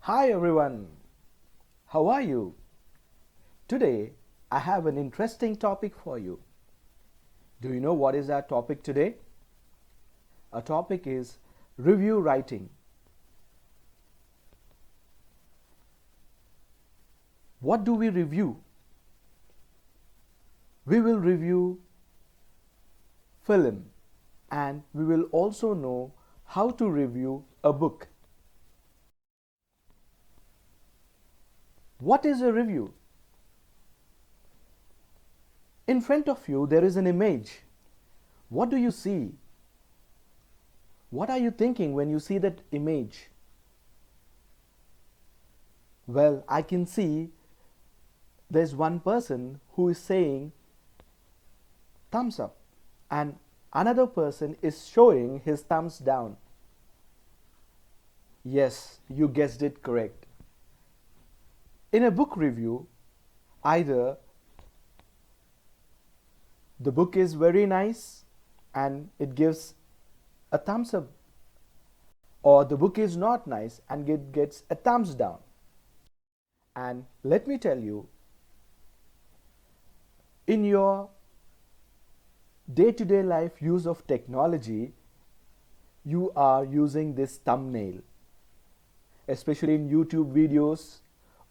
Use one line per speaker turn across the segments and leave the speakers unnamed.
Hi everyone, how are you? Today I have an interesting topic for you. Do you know what is our topic today? Our topic is review writing. What do we review? We will review film and we will also know how to review a book. What is a review? In front of you there is an image. What do you see? What are you thinking when you see that image? Well, I can see there's one person who is saying thumbs up and another person is showing his thumbs down. Yes, you guessed it correct. In a book review, either the book is very nice and it gives a thumbs up, or the book is not nice and it gets a thumbs down. And let me tell you, in your day-to-day life use of technology, you are using this thumbnail, especially in YouTube videos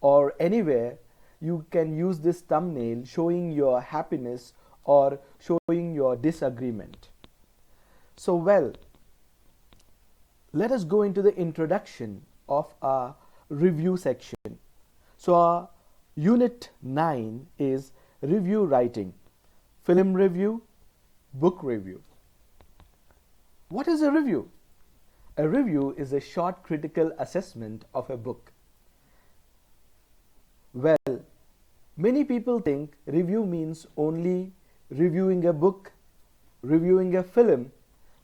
or anywhere. You can use this thumbnail showing your happiness or showing your disagreement. So well, let us go into the introduction of our review section. So our unit 9 is review writing, film review, book review. What is a review? A review is a short critical assessment of a book. Well, many people think review means only reviewing a book, reviewing a film.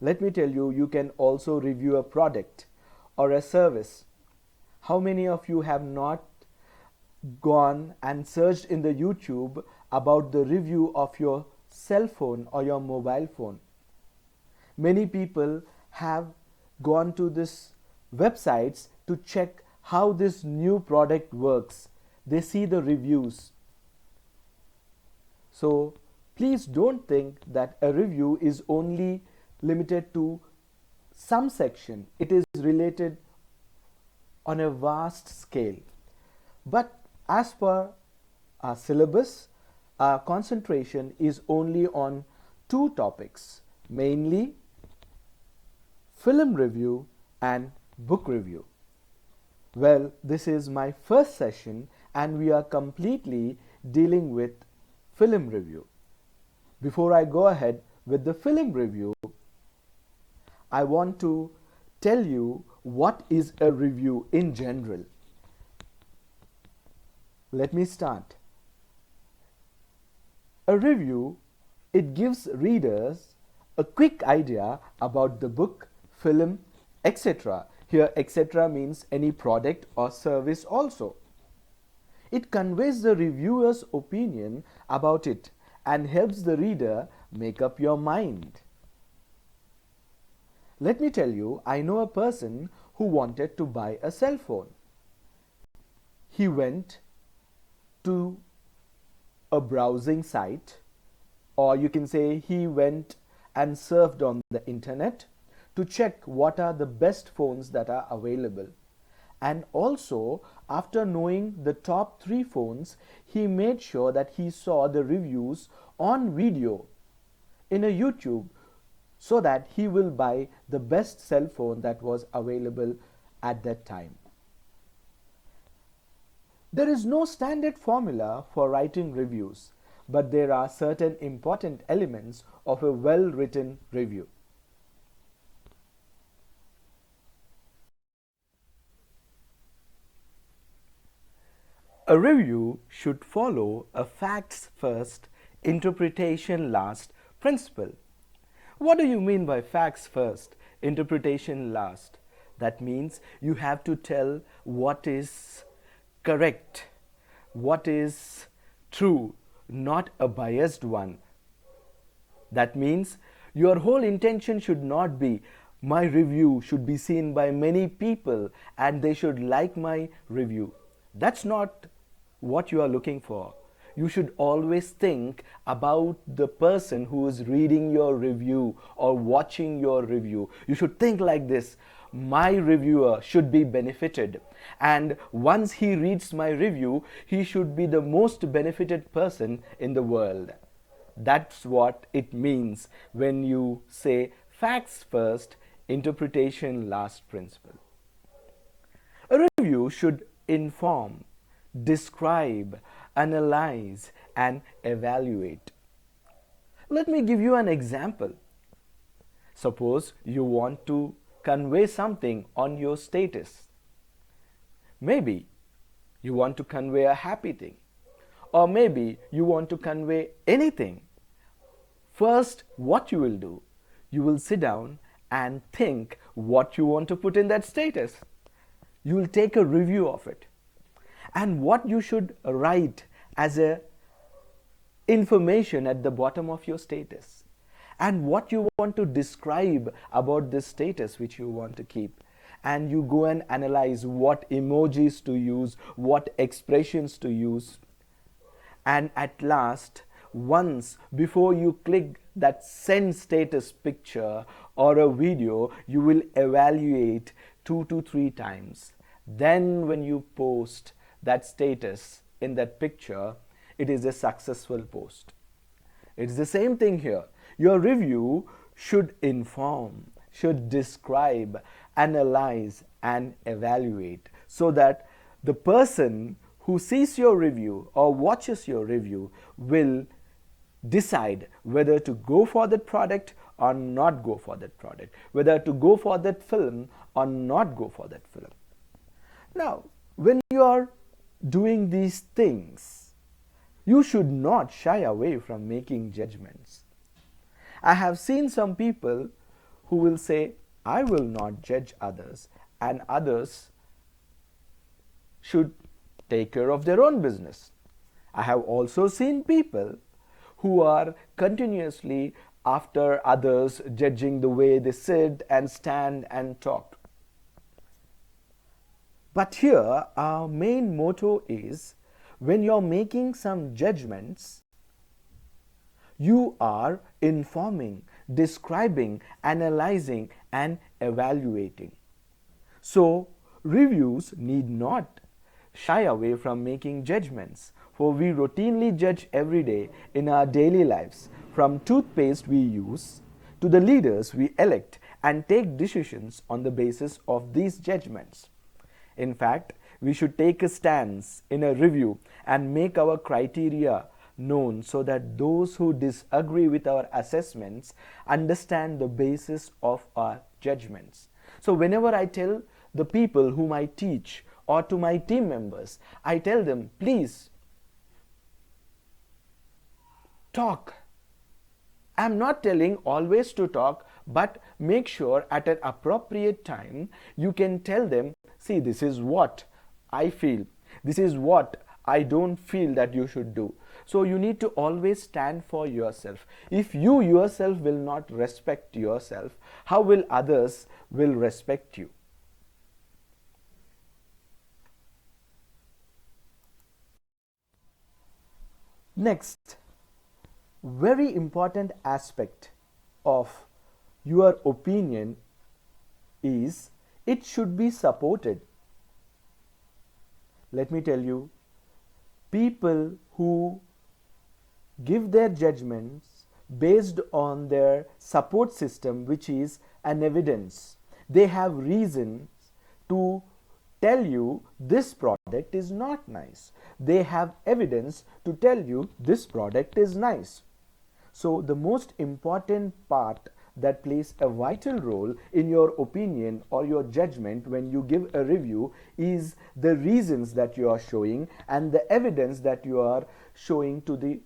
Let me tell you, you can also review a product or a service. How many of you have not gone and searched in the YouTube about the review of your cell phone or your mobile phone? Many people have gone to this websites to check how this new product works. They see the reviews. So please don't think that a review is only limited to some section. It is related on a vast scale. But as per our syllabus, our concentration is only on two topics, mainly film review and book review. Well, this is my first session and we are completely dealing with film review. Before I go ahead with the film review, I want to tell you what is a review in general. Let me start. A review, it gives readers a quick idea about the book, film, etc. Here etc. means any product or service also. It conveys the reviewer's opinion about it and helps the reader make up your mind. Let me tell you, I know a person who wanted to buy a cell phone. He went to a browsing site, or you can say he went and surfed on the internet to check what are the best phones that are available. And also, after knowing the top 3 phones, he made sure that he saw the reviews on video in a YouTube, so that he will buy the best cell phone that was available at that time. There is no standard formula for writing reviews, but there are certain important elements of a well-written review. A review should follow a facts first, interpretation last principle. What do you mean by facts first, interpretation last? That means you have to tell what is correct, what is true, not a biased one. That means your whole intention should not be My review should be seen by many people and they should like my review. That's not what you are looking for. You should always think about the person who is reading your review or watching your review. You should think like this: my reviewer should be benefited, and once he reads my review, he should be the most benefited person in the world. That's what it means when you say facts first, interpretation last principle. A review should inform, describe, analyze, and evaluate. Let me give you an example. Suppose you want to convey something on your status. Maybe you want to convey a happy thing, or maybe you want to convey anything. First, what you will do, you will sit down and think what you want to put in that status. You will take a review of it, and what you should write as a information at the bottom of your status, and what you want to describe about this status which you want to keep. And you go and analyze what emojis to use, what expressions to use, and at last, once before you click that send status picture or a video, you will evaluate 2 to 3 times. Then when you post that status in that picture, it is a successful post. It's the same thing here. Your review should inform, should describe, analyze, and evaluate, so that the person who sees your review or watches your review will decide whether to go for that product or not go for that product, whether to go for that film or not go for that film. Now, when you are doing these things, you should not shy away from making judgments. I have seen some people who will say, I will not judge others, and others should take care of their own business. I have also seen people who are continuously after others, judging the way they sit and stand and talk. But here, our main motto is, when you're making some judgments, you are informing, describing, analyzing, and evaluating. So, reviews need not shy away from making judgments, for we routinely judge every day in our daily lives, from toothpaste we use to the leaders we elect, and take decisions on the basis of these judgments. In fact, we should take a stance in a review and make our criteria known, so that those who disagree with our assessments understand the basis of our judgments. So whenever I tell the people whom I teach or to my team members, I tell them, please talk. I'm not telling always to talk, but make sure at an appropriate time you can tell them, see, this is what I feel, this is what I don't feel that you should do. So you need to always stand for yourself. If you yourself will not respect yourself, how will others will respect you? Next, very important aspect of your opinion is it should be supported. Let me tell you, people who give their judgments based on their support system, which is an evidence, they have reasons to tell you this product is not nice. They have evidence to tell you this product is nice. So the most important part that plays a vital role in your opinion or your judgment when you give a review is the reasons that you are showing and the evidence that you are showing to the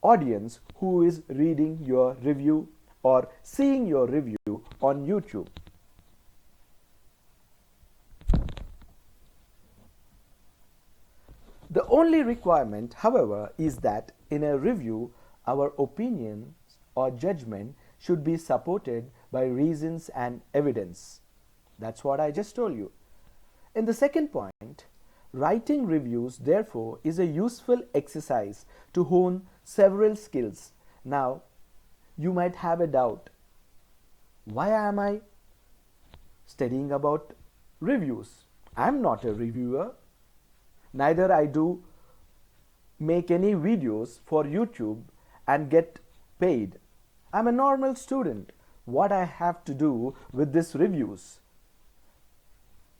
audience who is reading your review or seeing your review on YouTube. The only requirement, however, is that in a review, our opinions or judgment should be supported by reasons and evidence. That's what I just told you. In the second point, writing reviews, therefore, is a useful exercise to hone several skills. Now, you might have a doubt. Why am I studying about reviews? I'm not a reviewer. Neither I do make any videos for YouTube and get paid. I'm a normal student. What I have to do with these reviews?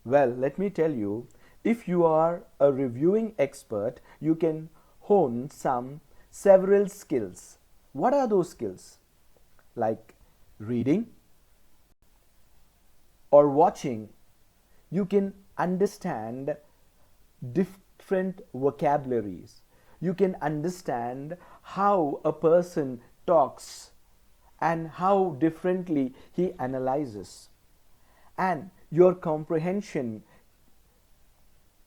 Well, let me tell you, if you are a reviewing expert, you can hone several skills. What are those skills? Like reading or watching. You can understand different vocabularies. You can understand how a person talks and how differently he analyzes. And your comprehension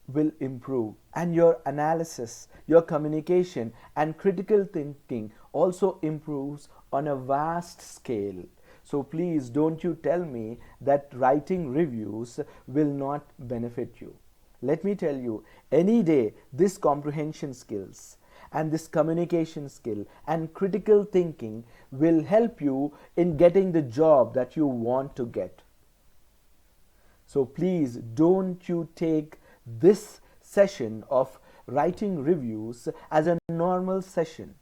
will improve, and your analysis, your communication and critical thinking also improves on a vast scale. So please don't you tell me that writing reviews will not benefit you. Let me tell you, any day this comprehension skills and this communication skill and critical thinking will help you in getting the job that you want to get. So please don't you take this session of writing reviews as a normal session.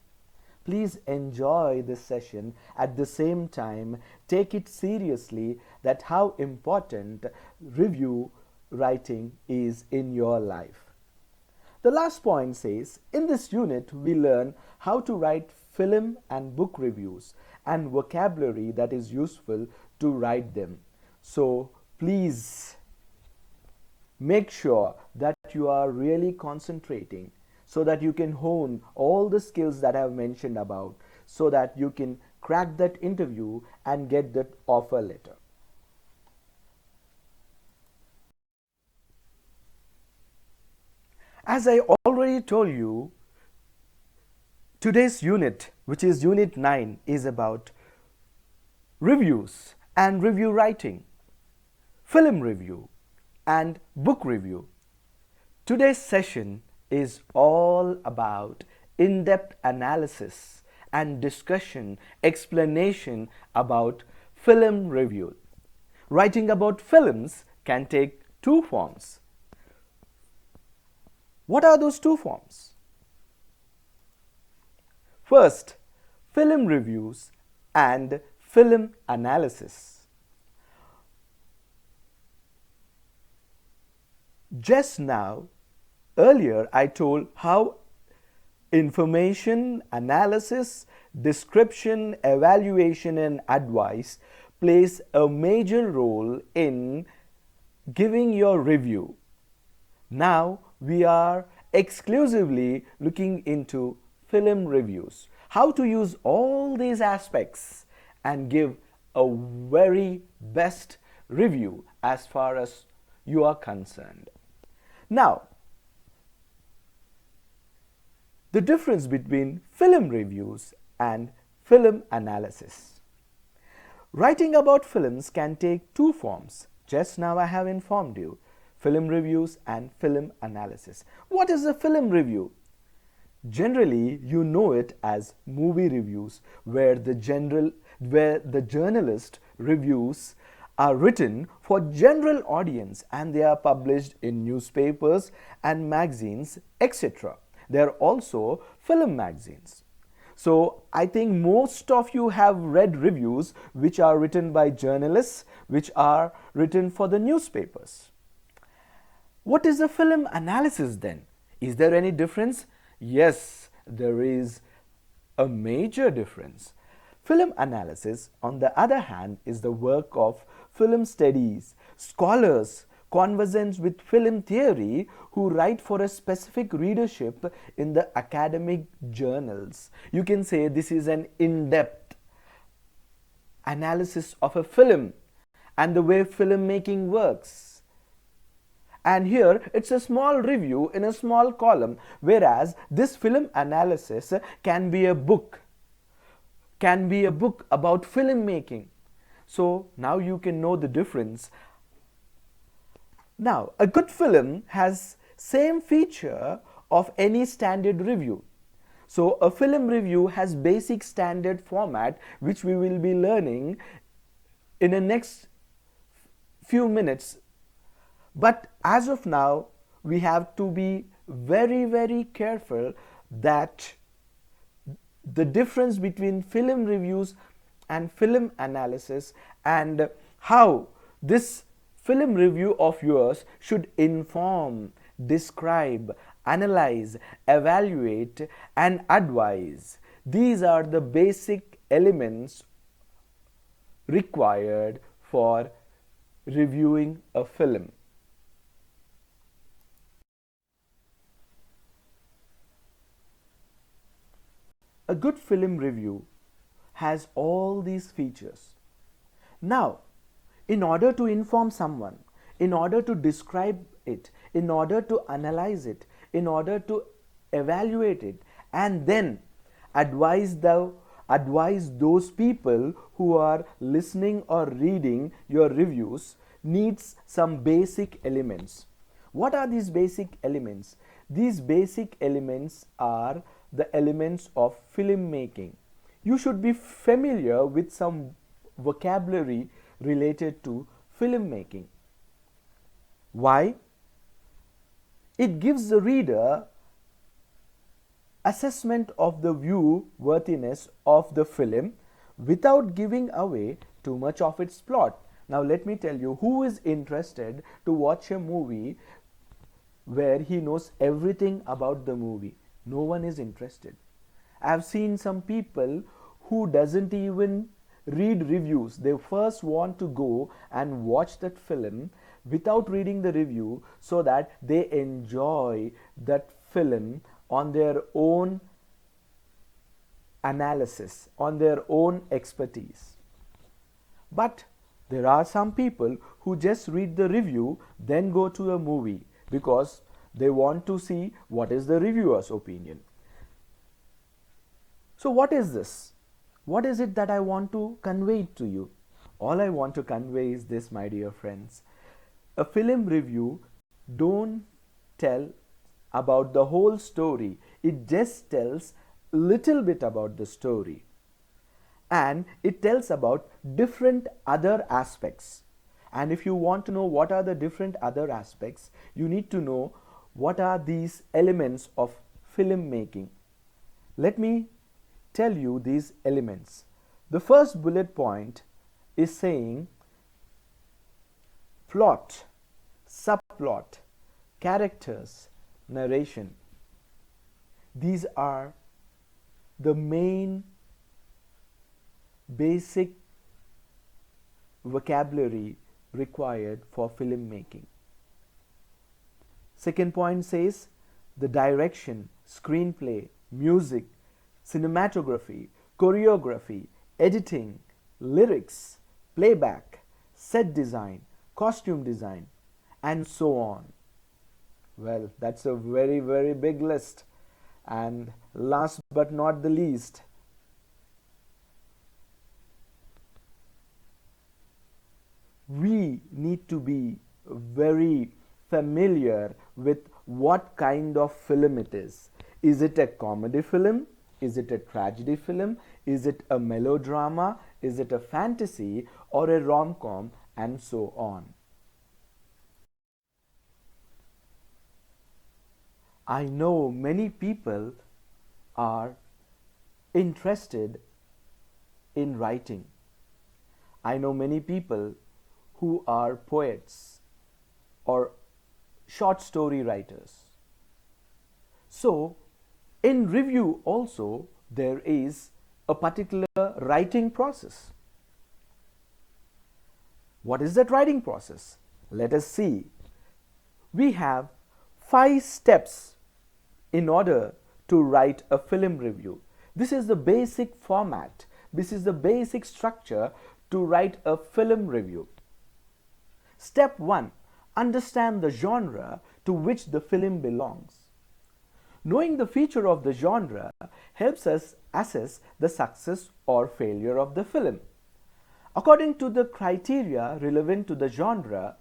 Please enjoy this session. At the same time, take it seriously that how important review writing is in your life. The last point says, in this unit we learn how to write film and book reviews and vocabulary that is useful to write them. So please make sure that you are really concentrating so that you can hone all the skills that I have mentioned about, so that you can crack that interview and get that offer letter. As I already told you, today's unit, which is unit 9, is about reviews and review writing, film review and book review. Today's session is all about in-depth analysis and discussion, explanation about film review. Writing about films can take two forms. What are those two forms? First, film reviews and film analysis. Just now, earlier I told how information, analysis, description, evaluation and advice plays a major role in giving your review. Now we are exclusively looking into film reviews, how to use all these aspects and give a very best review as far as you are concerned. Now, the difference between film reviews and film analysis. Writing about films can take two forms. Just now I have informed you. Film reviews and film analysis. What is a film review? Generally, you know it as movie reviews, where the journalist reviews are written for general audience and they are published in newspapers and magazines, etc. They are also film magazines. So I think most of you have read reviews which are written by journalists, which are written for the newspapers. What is a film analysis then? Is there any difference? Yes, there is a major difference. Film analysis, on the other hand, is the work of film studies, scholars, conversant with film theory who write for a specific readership in the academic journals. You can say this is an in-depth analysis of a film and the way filmmaking works. And here it's a small review in a small column, whereas this film analysis can be a book about filmmaking. So now you can know the difference. Now, a good film has same feature of any standard review. So a film review has basic standard format which we will be learning in the next few minutes. But as of now, we have to be very careful that the difference between film reviews and film analysis, and how this film review of yours should inform, describe, analyze, evaluate, and advise. These are the basic elements required for reviewing a film. A good film review has all these features. Now, in order to inform someone, in order to describe it, in order to analyze it, in order to evaluate it, and then advise those people who are listening or reading your reviews, needs some basic elements. What are these basic elements? These basic elements are the elements of filmmaking. You should be familiar with some vocabulary related to filmmaking. Why? It gives the reader assessment of the view worthiness of the film without giving away too much of its plot. Now let me tell you, who is interested to watch a movie where he knows everything about the movie? No one is interested. I've seen some people who doesn't even read reviews. They first want to go and watch that film without reading the review so that they enjoy that film on their own analysis, on their own expertise. But there are some people who just read the review, then go to a movie because they want to see what is the reviewer's opinion. So what is this? What is it that I want to convey to you? All I want to convey is this, my dear friends. A film review don't tell about the whole story. It just tells little bit about the story. And it tells about different other aspects. And if you want to know what are the different other aspects, you need to know what are these elements of filmmaking. Let me tell you these elements. The first bullet point is saying plot, subplot, characters, narration. These are the main basic vocabulary required for filmmaking. Second point says the direction, screenplay, music, cinematography, choreography, editing, lyrics, playback, set design, costume design, and so on. Well, that's a very big list. And last but not the least, we need to be very familiar with what kind of film it is. Is it a comedy film? Is it a tragedy film? Is it a melodrama? Is it a fantasy or a rom-com? And so on. I know many people are interested in writing. I know many people who are poets or short story writers. So, in review also there is a particular writing process. What is that writing process? Let us see. We have 5 steps in order to write a film review. This is the basic format. This is the basic structure to write a film review. Step 1. Understand the genre to which the film belongs. Knowing the feature of the genre helps us assess the success or failure of the film. according to the criteria relevant to the genre.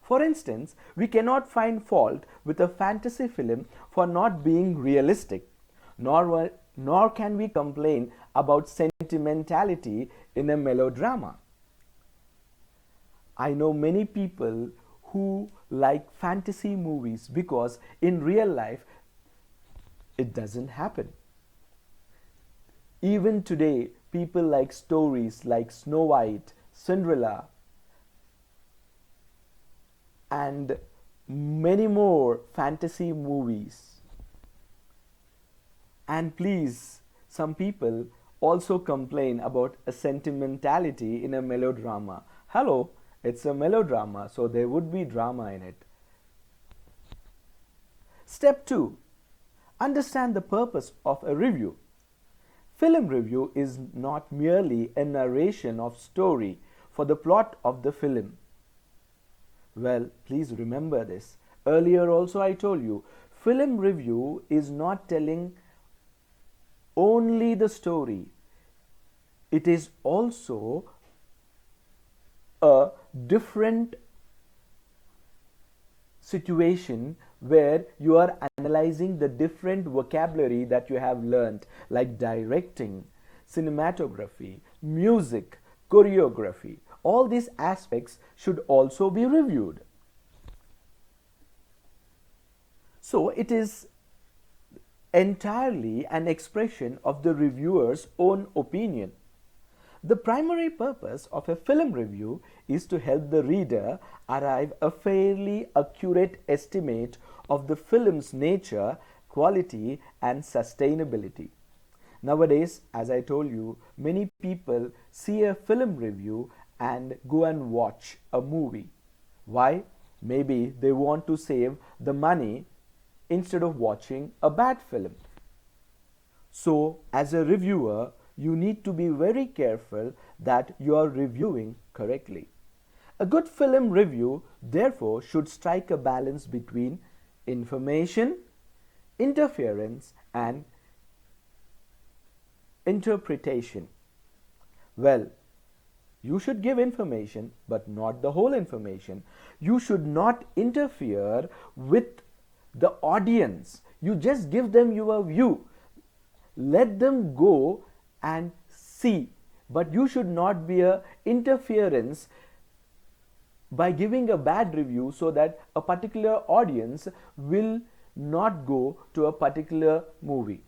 For instance, we cannot find fault with a fantasy film for not being realistic, nor can we complain about sentimentality in a melodrama. I know many people who like fantasy movies because in real life it doesn't happen. Even today, people like stories like Snow White, Cinderella, and many more fantasy movies. And please, some people also complain about a sentimentality in a melodrama. Hello, it's a melodrama, so there would be drama in it. Step 2. Understand the purpose of a review. Film review is not merely a narration of story for the plot of the film. Well, please remember this. Earlier also I told you, film review is not telling only the story. It is also a different situation where you are analyzing the different vocabulary that you have learned, like directing, cinematography, music, choreography. All these aspects should also be reviewed. So it is entirely an expression of the reviewer's own opinion. The primary purpose of a film review is to help the reader arrive a fairly accurate estimate of the film's nature, quality, and sustainability. Nowadays, as I told you, many people see a film review and go and watch a movie. Why? Maybe they want to save the money instead of watching a bad film. So, as a reviewer, you need to be very careful that you are reviewing correctly. A good film review, therefore, should strike a balance between information, interference, and interpretation. Well, you should give information, but not the whole information. You should not interfere with the audience. You just give them your view. Let them go and see. But you should not be an interference by giving a bad review so that a particular audience will not go to a particular movie.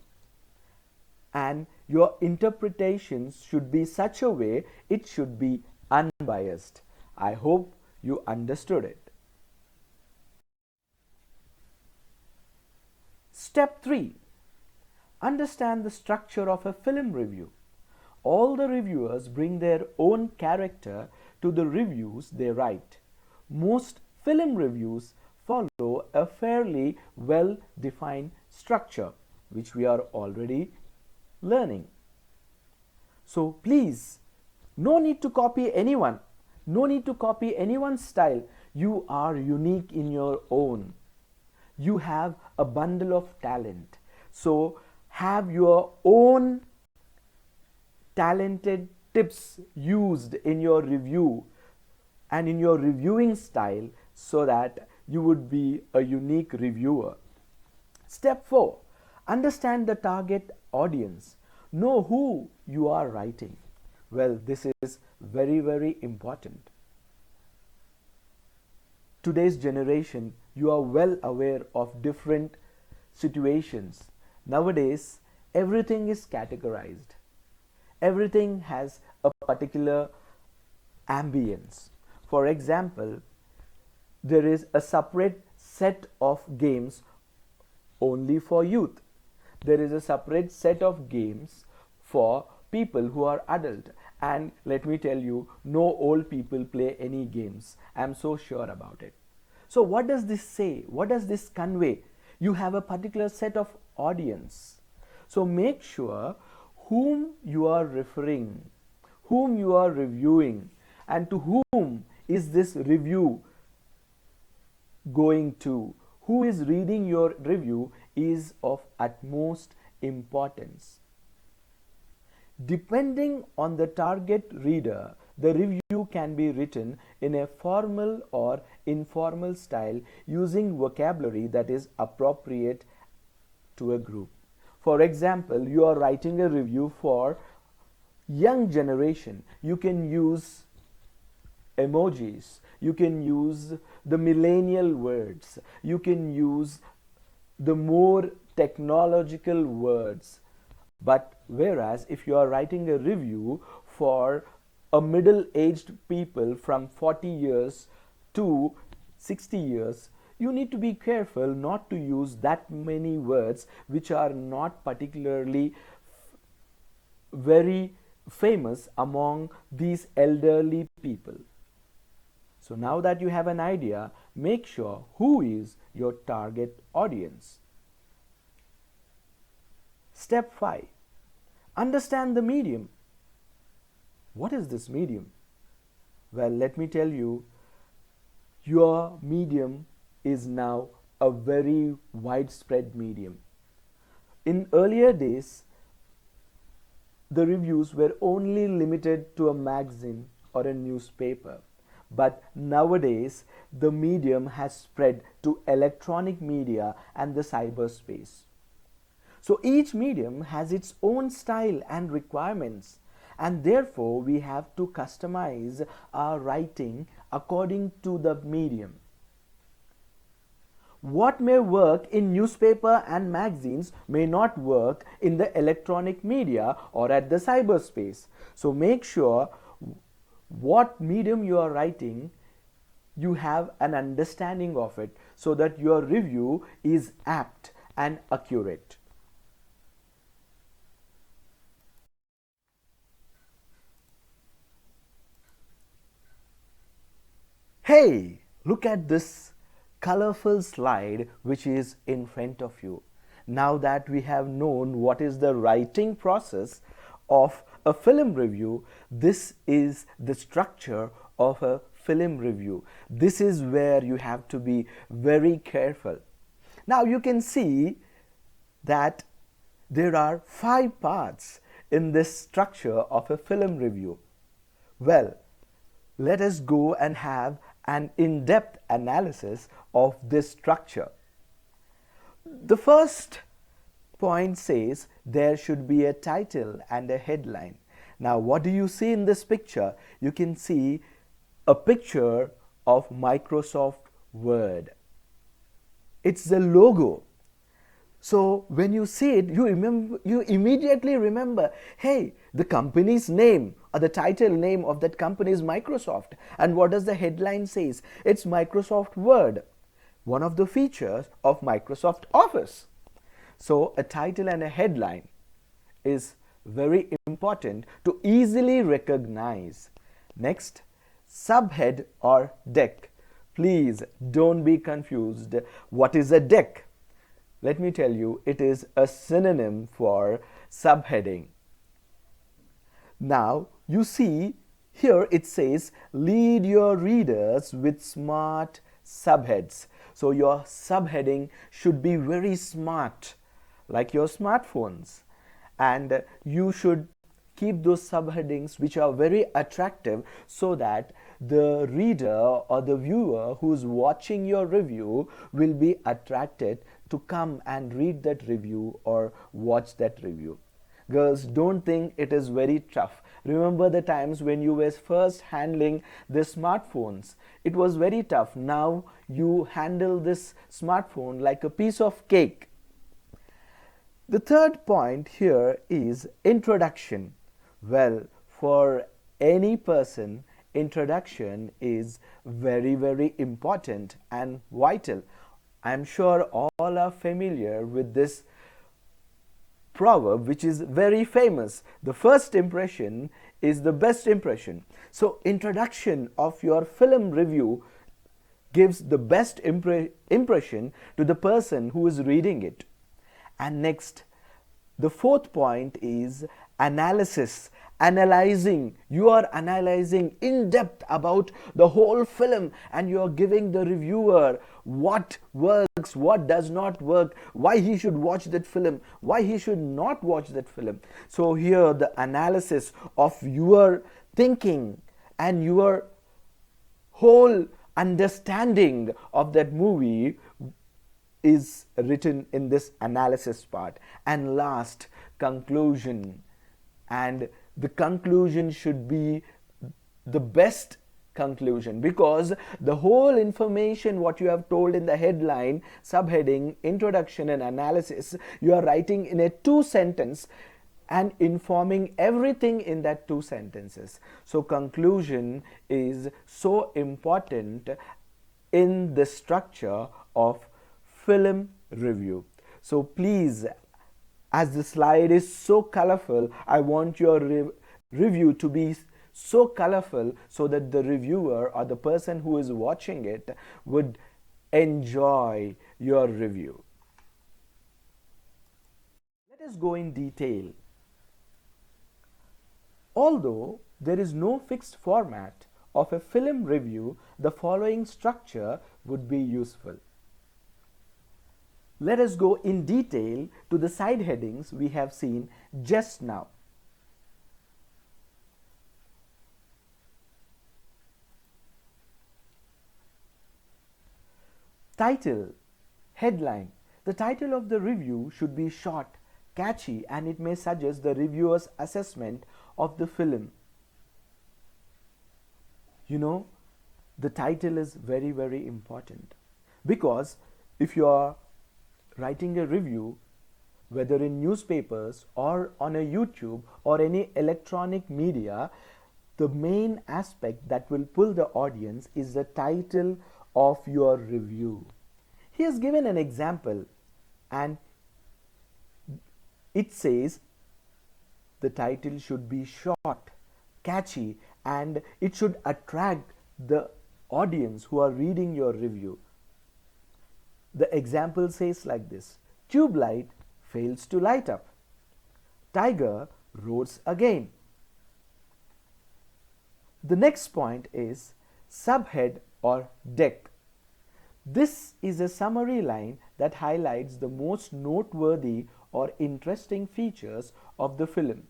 And your interpretations should be such a way it should be unbiased. I hope you understood it. Step 3. Understand the structure of a film review. All the reviewers bring their own character to the reviews they write. Most film reviews follow a fairly well-defined structure, which we are already learning. So please, no need to copy anyone. No need to copy anyone's style. You are unique in your own. You have a bundle of talent. So have your own talented tips used in your review and in your reviewing style so that you would be a unique reviewer. Step 4. Understand the target audience. Know who you are writing. Well, this is very, very important. Today's generation, you are well aware of different situations. Nowadays, everything is categorized. Everything has a particular ambience. For example, there is a separate set of games only for youth. There is a separate set of games for people who are adult. And let me tell you, no old people play any games. I'm so sure about it. So what does this say? What does this convey? You have a particular set of audience. So make sure whom you are referring, whom you are reviewing, and to whom is this review going to. Who is reading your review is of utmost importance. Depending on the target reader, the review can be written in a formal or informal style using vocabulary that is appropriate to a group. For example, you are writing a review for young generation. You can use emojis, you can use the millennial words, you can use the more technological words. But whereas if you are writing a review for a middle-aged people from 40 years to 60 years, you need to be careful not to use that many words which are not particularly very famous among these elderly people. So now that you have an idea, make sure who is your target audience. Step 5. Understand the medium. What is this medium? Well, let me tell you, your medium is now a very widespread medium. In earlier days, the reviews were only limited to a magazine or a newspaper. But nowadays, the medium has spread to electronic media and the cyberspace. So each medium has its own style and requirements, and therefore we have to customize our writing according to the medium. What may work in newspaper and magazines may not work in the electronic media or at the cyberspace. So make sure what medium you are writing, you have an understanding of it so that your review is apt and accurate. Hey, look at this colorful slide which is in front of you. Now that we have known what is the writing process of a film review, this is the structure of a film review. This is where you have to be very careful. Now you can see that there are 5 parts in this structure of a film review. Well, let us go and have an in-depth analysis of this structure. The first point says there should be a title and a headline. Now, what do you see in this picture? You can see a picture of Microsoft Word. It's the logo. So when you see it, you immediately remember, hey, the company's name or the title name of that company is Microsoft. And what does the headline says? It's Microsoft Word, one of the features of Microsoft Office. So a title and a headline is very important to easily recognize. Next, subhead or deck. Please don't be confused. What is a deck? Let me tell you, it is a synonym for subheading. Now, you see here it says lead your readers with smart subheads. So your subheading should be very smart, like your smartphones. And you should keep those subheadings which are very attractive so that the reader or the viewer who's watching your review will be attracted to come and read that review or watch that review. Girls, don't think it is very tough. Remember the times when you were first handling the smartphones. It was very tough. Now you handle this smartphone like a piece of cake. The third point here is introduction. Well, for any person, introduction is very, very important and vital. I'm sure all are familiar with this proverb which is very famous. The first impression is the best impression. So introduction of your film review gives the best impression to the person who is reading it. And next, the fourth point is analysis you are analyzing in depth about the whole film, and you are giving the reviewer what works, what does not work, why he should watch that film, why he should not watch that film. So here the analysis of your thinking and your whole understanding of that movie is written in this analysis part. And last, conclusion. And the conclusion should be the best conclusion, because the whole information what you have told in the headline, subheading, introduction and analysis, you are writing in a 2 sentence and informing everything in that 2 sentences. So conclusion is so important in the structure of film review. So please, as the slide is so colorful, I want your review to be so colorful so that the reviewer or the person who is watching it would enjoy your review. Let us go in detail. Although there is no fixed format of a film review, the following structure would be useful. Let us go in detail to the side headings we have seen just now. Title, headline. The title of the review should be short, catchy, and it may suggest the reviewer's assessment of the film. You know, the title is very, very important, because if you are writing a review, whether in newspapers or on a YouTube or any electronic media, the main aspect that will pull the audience is the title of your review. He has given an example, and it says the title should be short, catchy, and it should attract the audience who are reading your review. The example says like this: tube light fails to light up. Tiger roars again. The next point is subhead or deck. This is a summary line that highlights the most noteworthy or interesting features of the film.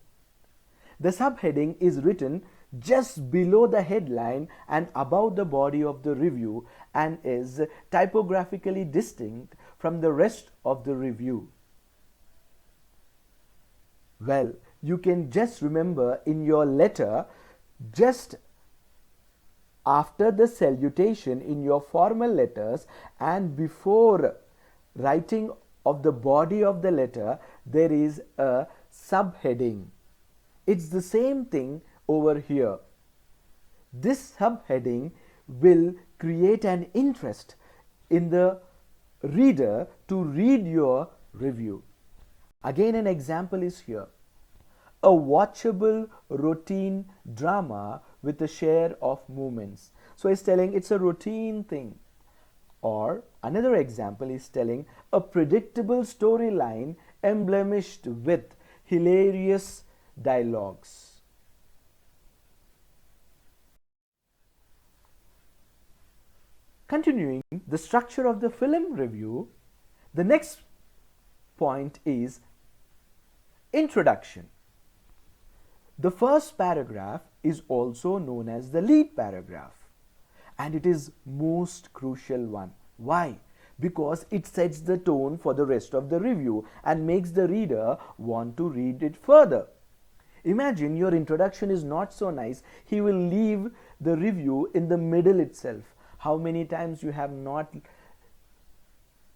The subheading is written just below the headline and above the body of the review, and is typographically distinct from the rest of the review. Well, you can just remember in your letter, just after the salutation in your formal letters and before writing of the body of the letter, there is a subheading. It's the same thing over here. This subheading will create an interest in the reader to read your review. Again, an example is here: a watchable routine drama with a share of moments. So it's telling it's a routine thing. Or another example is telling a predictable storyline embellished with hilarious dialogues. Continuing the structure of the film review, the next point is introduction. The first paragraph is also known as the lead paragraph, and it is most crucial one. Why? Because it sets the tone for the rest of the review and makes the reader want to read it further. Imagine your introduction is not so nice, he will leave the review in the middle itself. How many times you have not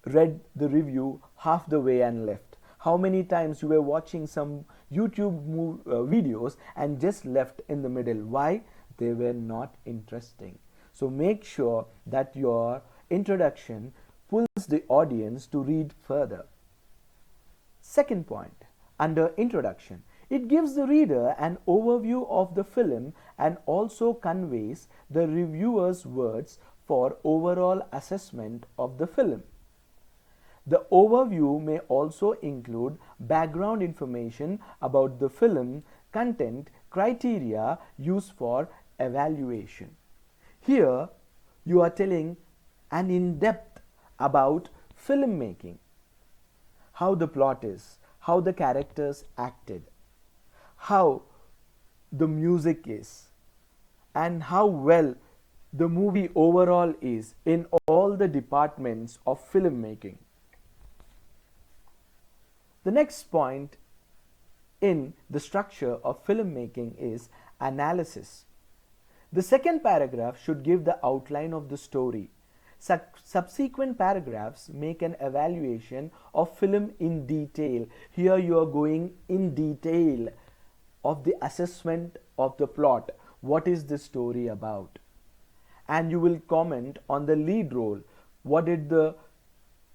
read the review half the way and left? How many times you were watching some YouTube videos and just left in the middle? Why? They were not interesting. So make sure that your introduction pulls the audience to read further. Second point, under introduction, it gives the reader an overview of the film and also conveys the reviewer's words for overall assessment of the film. The overview may also include background information about the film, content, criteria used for evaluation. Here you are telling an in-depth about filmmaking, how the plot is, how the characters acted, how the music is, and how well the movie overall is in all the departments of filmmaking. The next point in the structure of filmmaking is analysis. The second paragraph should give the outline of the story. Subsequent paragraphs make an evaluation of film in detail. Here you are going in detail of the assessment of the plot. What is the story about? And you will comment on the lead role. What did the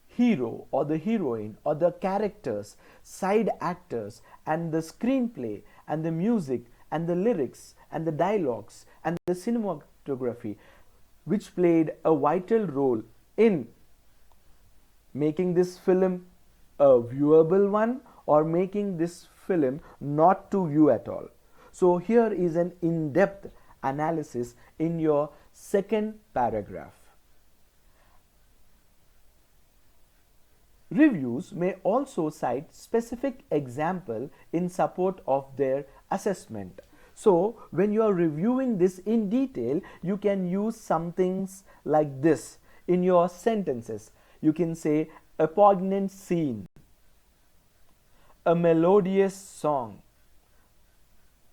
hero or the heroine or the characters, side actors, and the screenplay and the music and the lyrics and the dialogues and the cinematography, which played a vital role in making this film a viewable one or making this film not to view at all. So here is an in-depth analysis in your second paragraph. Reviews may also cite specific example in support of their assessment. So when you are reviewing this in detail, you can use some things like this in your sentences. You can say a poignant scene, a melodious song,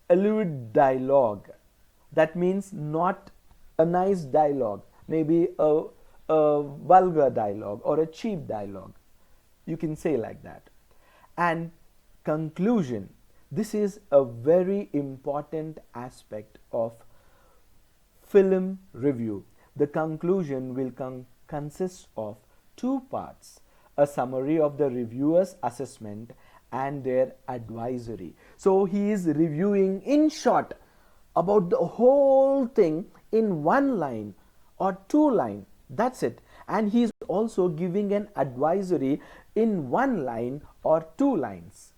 a lurid dialogue. That means not a nice dialogue, maybe a vulgar dialogue or a cheap dialogue. You can say like that. And conclusion. This is a very important aspect of film review. The conclusion will consist of two parts: a summary of the reviewer's assessment and their advisory. So he is reviewing in short about the whole thing in one line or two lines. That's it. And he is also giving an advisory in one line or two lines.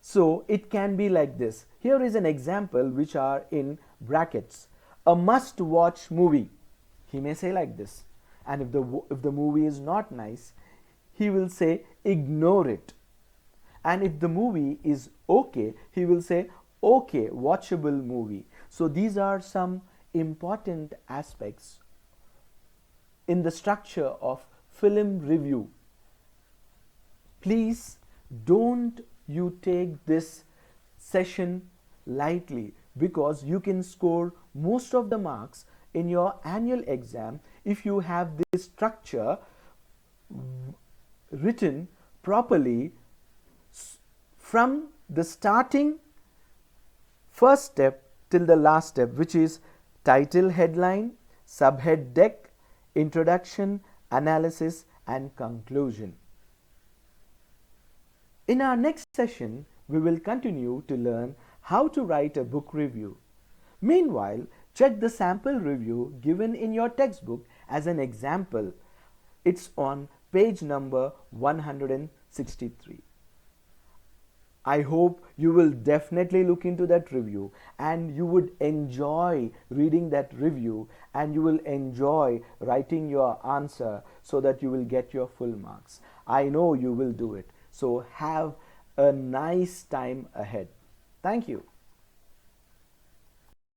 So it can be like this. Here is an example which are in brackets. A must-watch movie. He may say like this. And if the movie is not nice, he will say ignore it. And if the movie is okay, he will say okay, watchable movie. So these are some important aspects in the structure of film review. Please don't you take this session lightly, because you can score most of the marks in your annual exam if you have this structure written properly from the starting first step till the last step, which is title, headline, subhead, deck, introduction, analysis, and conclusion. In our next session, we will continue to learn how to write a book review. Meanwhile, check the sample review given in your textbook as an example. It's on page number 163. I hope you will definitely look into that review and you would enjoy reading that review and you will enjoy writing your answer so that you will get your full marks. I know you will do it. So have a nice time ahead. Thank you.